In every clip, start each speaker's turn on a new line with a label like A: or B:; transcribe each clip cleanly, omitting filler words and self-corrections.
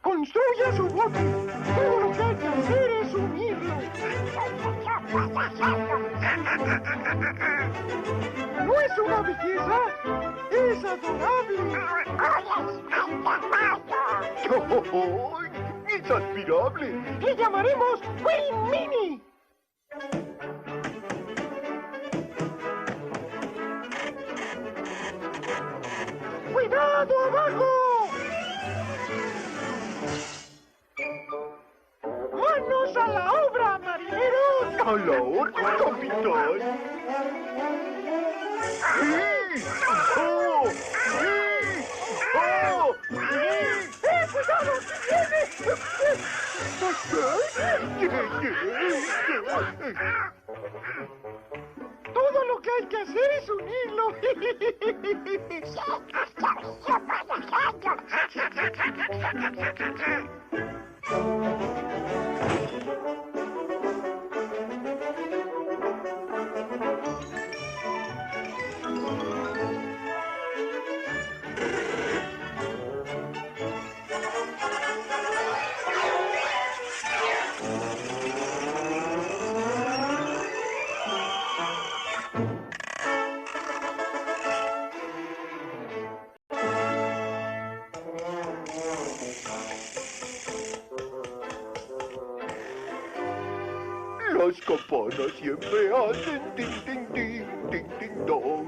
A: Construya su bote. Todo lo que hay que hacer es unirlo. ¿No es una belleza? ¡Es adorable!
B: ¡Oh, es admirable!
A: ¡Le llamaremos Queen Mini! ¡Cuidado abajo! ¡Manos a la obra, marineros!
B: ¡A la orden, capitán! ¡Sí! ¡Oh! ¡Sí! ¡Oh! ¡Sí!
A: ¡Cuidado! ¡Viene! Todo lo que hay que hacer es unirlo.
B: Las campanas siempre hacen ting, ting, ting, ting, ting, dong.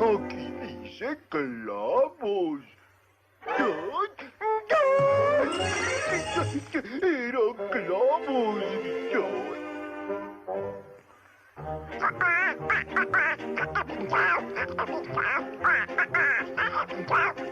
B: Aquí dice clavos. Eran clavos.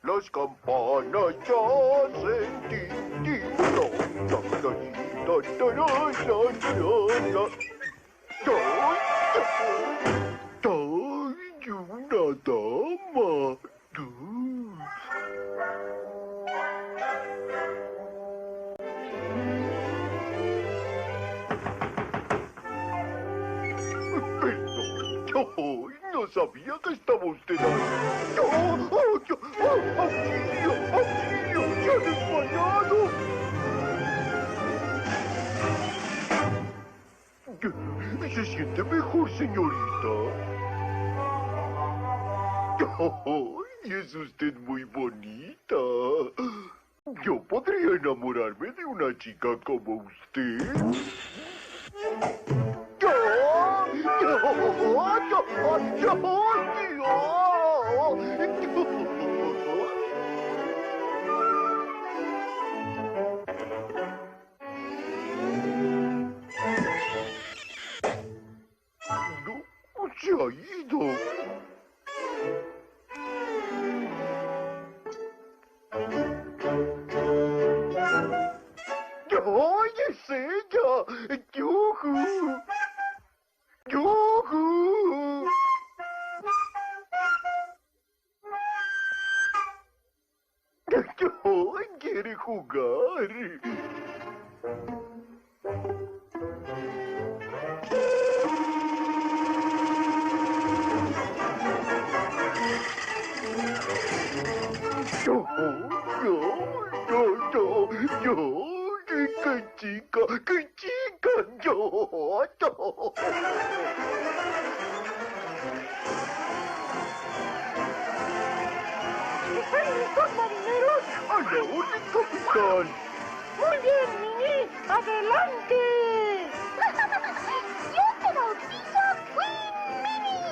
B: Las campanas ya hacen tin, tin, don, don, don, don, don, don, don, don. ¡Ay, una dama! Perdón, no sabía que estaba usted ahí. ¡Auxilio! ¡Auxilio! ¡Se ha desmayado! ¿Se siente mejor, señorita? ¡Ay, es usted muy bonita! Yo podría enamorarme de una chica como usted. caído. ¡Ay, es ella! ¡Yujú! ¡Yujú! ¡Ay, quiere jugar! Yo, qué chica, yo.
A: ¿Están listos, marineros?
B: ¡A la orden, capitán!
A: Muy bien, Mini. ¡Adelante!
C: ¡Yo te bautizo Queen Mini!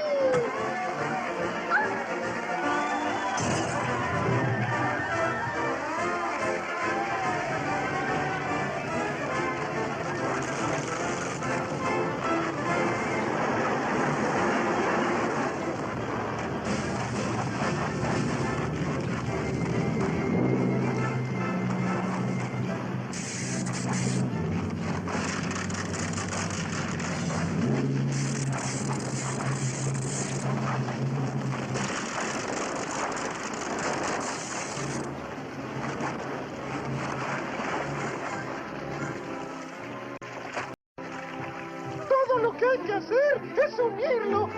A: Todo lo que hay que hacer es unirlo.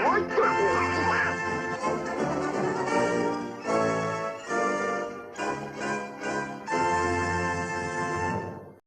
B: ¡Ay,